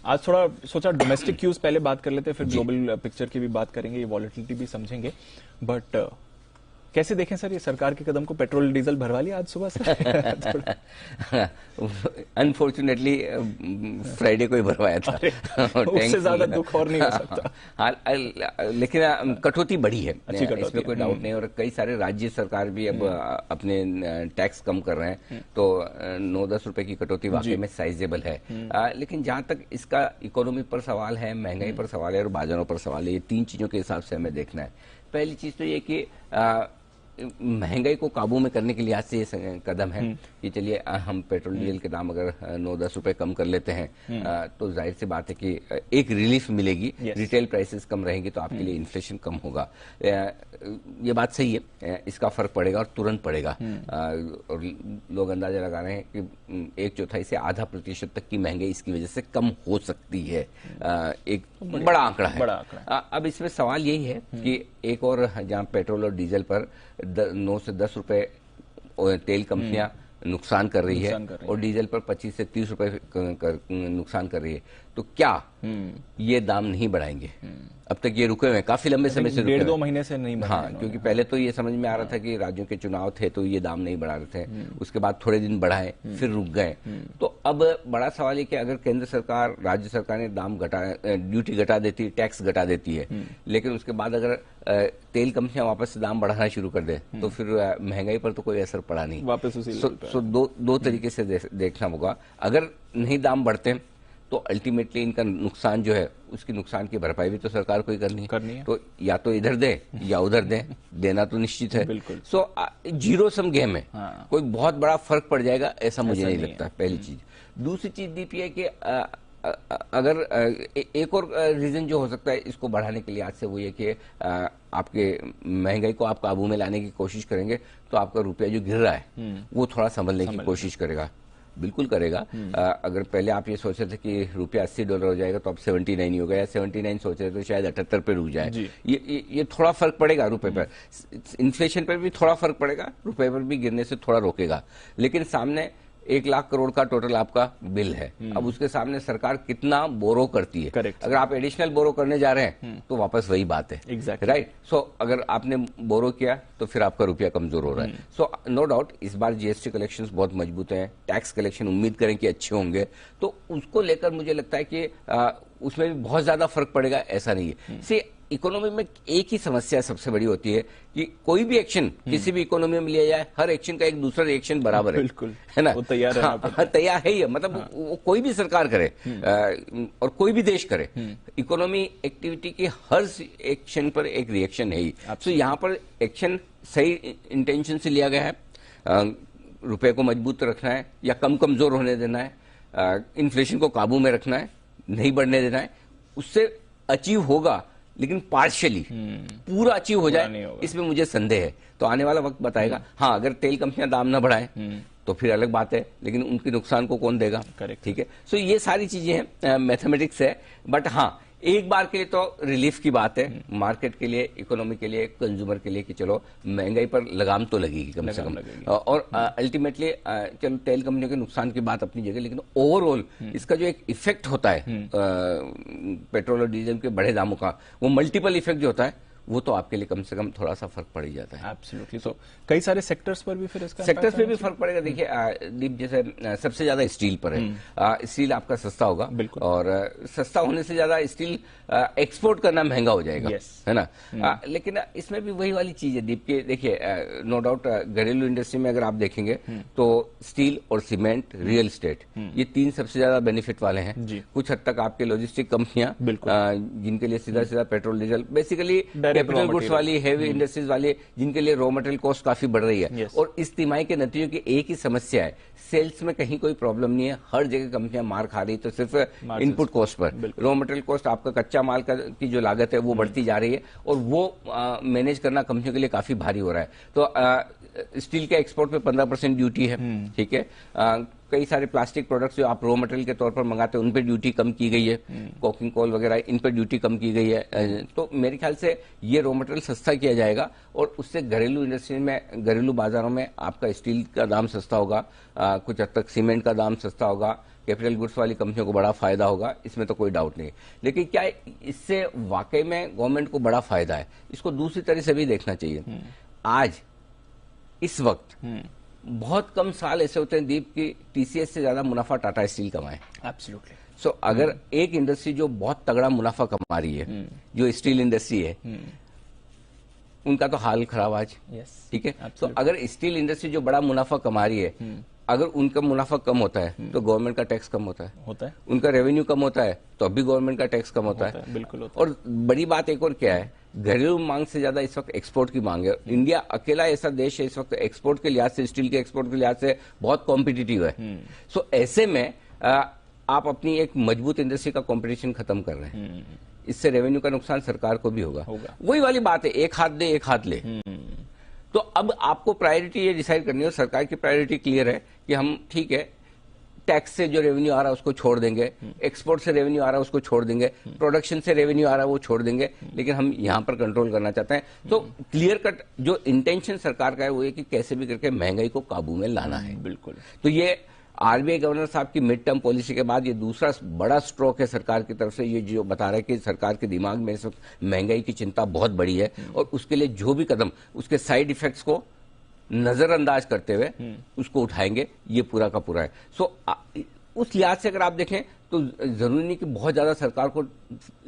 आज थोड़ा सोचा डोमेस्टिक क्यूज पहले बात कर लेते हैं, फिर ग्लोबल पिक्चर की भी बात करेंगे, ये वॉलेटिलिटी भी समझेंगे। बट कैसे देखें सर ये सरकार के कदम को? पेट्रोल डीजल भरवा लिया आज सुबह से? अनफॉर्चुनेटली फ्राइडे को ही भरवाया था। उससे ज्यादा दुख और नहीं हो सकता। हाँ, लेकिन कटौती बढ़ी है, इसमें कोई डाउट नहीं। और कई सारे राज्य सरकार भी अब अपने टैक्स कम कर रहे हैं, तो 9-10 रुपए की कटौती वाकई में साइजेबल है। लेकिन जहां तक इसका इकोनॉमी पर सवाल है, महंगाई पर सवाल है और बाजारों पर सवाल है, ये तीन चीजों के हिसाब से हमें देखना है। पहली चीज तो ये कि महंगाई को काबू में करने के लिहाज से ये कदम है कि चलिए हम पेट्रोल डीजल के दाम अगर 9-10 रुपए कम कर लेते हैं तो जाहिर सी बात है कि एक रिलीफ मिलेगी। रिटेल प्राइसेस कम रहेंगी तो आपके लिए इन्फ्लेशन कम होगा। ये बात सही है, इसका फर्क पड़ेगा और तुरंत पड़ेगा। और लोग अंदाजा लगा रहे हैं कि 1/4 से आधा प्रतिशत तक की महंगाई इसकी वजह से कम हो सकती है। एक बड़ा आंकड़ा है। अब इसमें सवाल यही है कि एक और जहां पेट्रोल और डीजल पर 9 से 10 रुपए तेल कंपनियां नुकसान कर रही है और डीजल पर 25 से 30 रुपए नुकसान कर रही है, तो क्या ये दाम नहीं बढ़ाएंगे? अब तक ये रुके हुए हैं, काफी लंबे समय से रुके 1.5-2 महीने से नहीं बढ़ा। हाँ, क्योंकि पहले तो ये समझ में आ रहा था कि राज्यों के चुनाव थे तो ये दाम नहीं बढ़ा रहे थे, उसके बाद थोड़े दिन बढ़ाए, फिर रुक गए। तो अब बड़ा सवाल है कि अगर केंद्र सरकार, राज्य सरकार ने दाम ड्यूटी घटा देती, टैक्स घटा देती है, लेकिन उसके बाद अगर तेल कंपनियां वापस से दाम बढ़ाना शुरू कर दे तो फिर महंगाई पर तो कोई असर पड़ा नहीं, वापस उसी दो तरीके से देखना होगा। अगर नहीं दाम बढ़ते तो अल्टीमेटली इनका नुकसान जो है उसकी नुकसान की भरपाई भी तो सरकार को ही करनी है। तो या तो इधर दे या उधर दे, देना तो निश्चित है। सो जीरो सम गेम है। कोई बहुत बड़ा फर्क पड़ जाएगा ऐसा मुझे नहीं लगता, पहली चीज। दूसरी चीज दीप है कि अगर एक और रीजन जो हो सकता है इसको बढ़ाने के लिए आज से वो ये कि आपके महंगाई को आप काबू में लाने की कोशिश करेंगे तो आपका रुपया जो गिर रहा है वो थोड़ा संभलने की कोशिश करेगा, बिल्कुल करेगा। अगर पहले आप ये सोच रहे थे कि रुपया $80 हो जाएगा तो अब 79 ही होगा, या 79 सोच रहे तो शायद 78 पे रुक जाए। ये थोड़ा फर्क पड़ेगा रुपए पर, इन्फ्लेशन पर भी थोड़ा फर्क पड़ेगा, रुपए पर भी गिरने से थोड़ा रोकेगा। लेकिन सामने 1 लाख करोड़ का टोटल आपका बिल है। अब उसके सामने सरकार कितना बोरो करती है। अगर आप एडिशनल बोरो करने जा रहे हैं तो वापस वही बात है, राइट। सो अगर आपने बोरो किया तो फिर आपका रुपया कमजोर हो रहा है। सो नो डाउट इस बार जीएसटी कलेक्शंस बहुत मजबूत हैं, टैक्स कलेक्शन उम्मीद करें कि अच्छे होंगे, तो उसको लेकर मुझे लगता है कि उसमें भी बहुत ज्यादा फर्क पड़ेगा ऐसा नहीं है। इकोनॉमी में एक ही समस्या सबसे बड़ी होती है कि कोई भी एक्शन किसी भी इकोनॉमी में लिया जाए, हर एक्शन का एक दूसरा रिएक्शन बराबर है, बिल्कुल है ना, वो तैयार है, तैयार है ही। मतलब वो कोई भी सरकार करे और कोई भी देश करे, इकोनॉमी एक्टिविटी की हर एक्शन पर एक रिएक्शन है ही। तो यहाँ पर एक्शन सही इंटेंशन से लिया गया है, रुपए को मजबूत रखना है या कमजोर होने देना है, इन्फ्लेशन को काबू में रखना है, नहीं बढ़ने देना है, उससे अचीव होगा। लेकिन पार्शियली पूरा अचीव हो जाए इसमें मुझे संदेह है, तो आने वाला वक्त बताएगा। हाँ, अगर तेल कंपनियां दाम ना बढ़ाएं तो फिर अलग बात है, लेकिन उनके नुकसान को कौन देगा? ठीक है। सो ये सारी चीजें हैं, मैथमेटिक्स है। बट हाँ, एक बार के लिए तो रिलीफ की बात है मार्केट के लिए, इकोनॉमी के लिए, कंज्यूमर के लिए कि चलो महंगाई पर लगाम तो लगेगी कम से कम। और अल्टीमेटली चलो तेल कंपनियों के नुकसान की बात अपनी जगह, लेकिन ओवरऑल इसका जो एक इफेक्ट होता है पेट्रोल और डीजल के बढ़े दामों का, वो मल्टीपल इफेक्ट जो होता है वो तो आपके लिए कम से कम थोड़ा सा फर्क पड़ ही जाता है। एब्सोल्युटली। सो कई सारे सेक्टर्स पर भी फिर इसका सेक्टर्स पे भी फर्क पड़ेगा। देखिए दीप, जैसे सबसे ज्यादा स्टील पर है, स्टील आपका सस्ता होगा, और सस्ता होने से ज्यादा स्टील एक्सपोर्ट करना महंगा हो जाएगा, है ना। लेकिन इसमें भी वही वाली चीज है दीप के, देखिए नो डाउट घरेलू इंडस्ट्री में अगर आप देखेंगे तो स्टील और सीमेंट, रियल एस्टेट, ये तीन सबसे ज्यादा बेनिफिट वाले हैं। कुछ हद तक आपके लॉजिस्टिक कंपनियां जिनके लिए सीधा सीधा petrol diesel, basically capital goods वाली, हेवी इंडस्ट्रीज वाली, जिनके लिए रॉ मटेरियल कॉस्ट काफी बढ़ रही है। और इस तिमाही के नतीजों की एक ही समस्या है, सेल्स में कहीं कोई प्रॉब्लम नहीं है, हर जगह कंपनियां मार खा रही, तो सिर्फ input cost per, raw material cost, आपका कच्चा माल की जो लागत है वो बढ़ती जा रही है, और वो मैनेज करना कंपनियों के लिए काफी भारी हो रहा है। तो स्टील के एक्सपोर्ट पे 15% ड्यूटी है, ठीक है। कई सारे प्लास्टिक प्रोडक्ट्स जो आप रॉ मटेरियल के तौर पर मंगाते हैं उन पे ड्यूटी कम की गई है, कोकिंग कोल वगैरह इन पे ड्यूटी कम की गई है। तो मेरे ख्याल से ये रॉ मटेरियल सस्ता किया जाएगा, और उससे घरेलू इंडस्ट्री में, घरेलू बाजारों में आपका स्टील का दाम सस्ता होगा, कुछ हद तक सीमेंट का दाम सस्ता होगा, कैपिटल गुड्स वाली कंपनियों को बड़ा फायदा होगा, इसमें तो कोई डाउट नहीं। लेकिन क्या इससे वाकई में गवर्नमेंट को बड़ा फायदा है, इसको दूसरी तरह से भी देखना चाहिए। आज इस वक्त बहुत कम साल ऐसे होते हैं दीप की टीसीएस से ज्यादा मुनाफा टाटा स्टील कमाए। एब्सोल्युटली। सो अगर एक इंडस्ट्री जो बहुत तगड़ा मुनाफा कमा रही है, जो स्टील इंडस्ट्री है, उनका तो हाल खराब आज, ठीक है। तो अगर स्टील इंडस्ट्री जो बड़ा मुनाफा कमा रही है, अगर उनका मुनाफा कम होता है तो गवर्नमेंट का टैक्स कम होता है, उनका रेवेन्यू कम होता है तो अभी गवर्नमेंट का टैक्स कम होता है। बिल्कुल होता है। और बड़ी बात एक और क्या है, घरेलू मांग से ज्यादा इस वक्त एक्सपोर्ट की मांग है। इंडिया अकेला ऐसा देश है इस वक्त एक्सपोर्ट के लिहाज से, स्टील के एक्सपोर्ट के लिहाज से बहुत कॉम्पिटिटिव है। सो ऐसे में आप अपनी एक मजबूत इंडस्ट्री का कंपटीशन खत्म कर रहे हैं, इससे रेवेन्यू का नुकसान सरकार को भी होगा। वही वाली बात है, एक हाथ दे एक हाथ ले। तो अब आपको प्रायोरिटी ये डिसाइड करनी है, सरकार की प्रायोरिटी क्लियर है कि हम ठीक है टैक्स से जो रेवेन्यू आ रहा है उसको छोड़ देंगे, एक्सपोर्ट से रेवेन्यू आ रहा है उसको छोड़ देंगे, प्रोडक्शन से रेवेन्यू आ रहा है वो छोड़ देंगे, लेकिन हम यहां पर कंट्रोल करना चाहते हैं। तो क्लियर कट जो इंटेंशन सरकार का है वो है कि कैसे भी करके महंगाई को काबू में लाना है। बिल्कुल। तो ये आरबीआई गवर्नर साहब की मिड टर्म पॉलिसी के बाद ये दूसरा बड़ा स्ट्रोक है सरकार की तरफ से, ये जो बता रहा है कि सरकार के दिमाग में इस वक्त महंगाई की चिंता बहुत बड़ी है और उसके लिए जो भी कदम उसके साइड इफेक्ट्स को नजरअंदाज करते हुए उसको उठाएंगे, ये पूरा का पूरा है। सो उस लिहाज से अगर आप देखें तो जरूरी नहीं कि बहुत ज्यादा सरकार को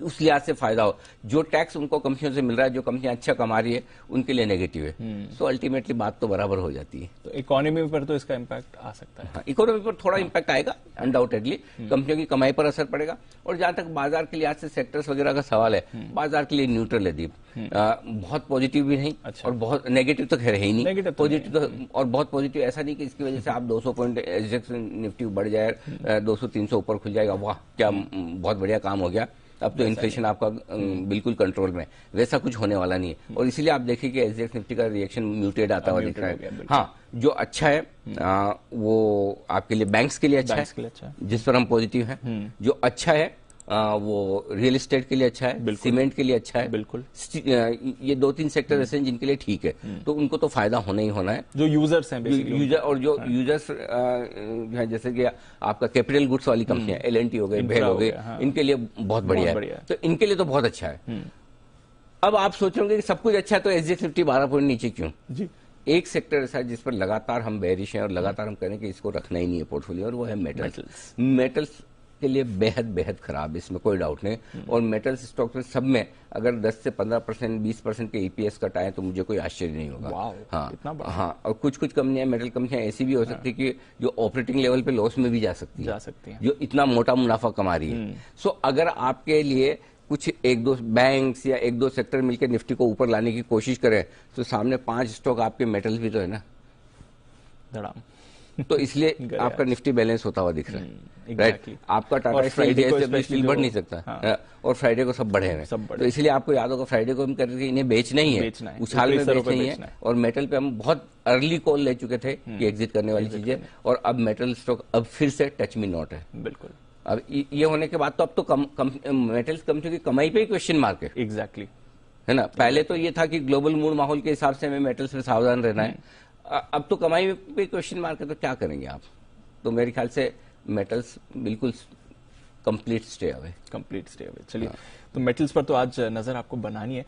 उस लिहाज से फायदा हो। जो टैक्स उनको कंपनियों से मिल रहा है, जो कंपनियां अच्छा कमा रही है, उनके लिए नेगेटिव है। सो अल्टीमेटली बात तो बराबर हो जाती है। तो इकोनॉमी पर तो इसका इम्पैक्ट आ सकता है। हाँ, इकोनॉमी पर थोड़ा इम्पैक्ट आएगा अनडाउटेडली, कंपनियों की कमाई पर असर पड़ेगा। और जहां तक बाजार के लिहाज से सेक्टर्स वगैरह का सवाल है, बाजार के लिए न्यूट्रल है दीप, बहुत पॉजिटिव भी नहीं और बहुत नेगेटिव तो खैर है ही नहीं, पॉजिटिव तो और बहुत पॉजिटिव ऐसा नहीं कि इसकी वजह से आप 200 पॉइंट निफ्टी बढ़ जाए, 200-300 ऊपर खुल जाएगा, वाह क्या बहुत बढ़िया काम हो गया, अब तो इन्फ्लेशन आपका बिल्कुल कंट्रोल में, वैसा कुछ होने वाला नहीं है। और इसीलिए आप देखिए कि एसजीएक्स निफ्टी का रिएक्शन म्यूटेड आता हुआ दिख रहा है। हाँ, जो अच्छा है वो आपके लिए बैंक्स के लिए अच्छा है, जिस पर हम पॉजिटिव हैं। जो अच्छा है वो रियल एस्टेट के लिए अच्छा है, सीमेंट के लिए अच्छा है, बिल्कुल। ये 2-3 सेक्टर ऐसे हैं जिनके लिए ठीक है, तो उनको तो फायदा होना ही होना है। जो यूजर्स हैं यूजर, और जो यूजर्स जैसे कि आपका कैपिटल गुड्स वाली कंपनियां एल&टी हो गई, भेल हो गई, इनके लिए बहुत बढ़िया है। तो इनके लिए तो बहुत अच्छा है। अब आप सोचोगे कि सब कुछ अच्छा है तो एसजीएक्स निफ्टी 12 पॉइंट नीचे क्यों? जी, एक सेक्टर ऐसा है जिस पर लगातार हम बेरिश हैं और लगातार हम करें कि इसको रखना ही नहीं है पोर्टफोलियो, और वो है मेटल्स। मेटल्स के लिए बेहद बेहद खराब, इसमें कोई डाउट नहीं। और मेटल्स स्टॉक में सब में अगर 10 से 15%, 20% के ईपीएस कट आए तो मुझे कोई आश्चर्य नहीं होगा। हाँ, और कुछ कंपनियां, मेटल कंपनियां ऐसी भी हो सकती है कि जो ऑपरेटिंग लेवल पे लॉस में भी जा सकती है, जो इतना मोटा मुनाफा कमा रही है। सो अगर आपके लिए कुछ 1-2 बैंक्स या 1-2 सेक्टर मिलकर निफ्टी को ऊपर लाने की कोशिश करें तो सामने 5 स्टॉक आपके मेटल्स भी तो है ना, तो इसलिए आपका निफ्टी बैलेंस होता हुआ दिख रहा है, राइट। आपका टाटा स्टील बढ़ नहीं सकता, और फ्राइडे को सब बढ़े हैं, तो इसलिए आपको याद होगा फ्राइडे को हम करके इन्हें बेचना ही है, उछाल में बेचना ही है। और मेटल पे हम बहुत अर्ली कॉल ले चुके थे कि एग्जिट करने वाली चीजें, और अब मेटल स्टॉक अब फिर से टच मी नॉट है। बिल्कुल। अब ये होने के बाद तो अब तो मेटल्स कंपनियों की कमाई पे ही क्वेश्चन मार्क है। एग्जैक्टली, है ना। पहले तो ये था कि ग्लोबल मूड माहौल के हिसाब से हमें मेटल्स में सावधान रहना है, अब तो कमाई पे क्वेश्चन मार्क है, तो क्या करेंगे आप? तो मेरे ख्याल से मेटल्स बिल्कुल कंप्लीट स्टे अवे। चलिए, तो मेटल्स पर तो आज नजर आपको बनानी है।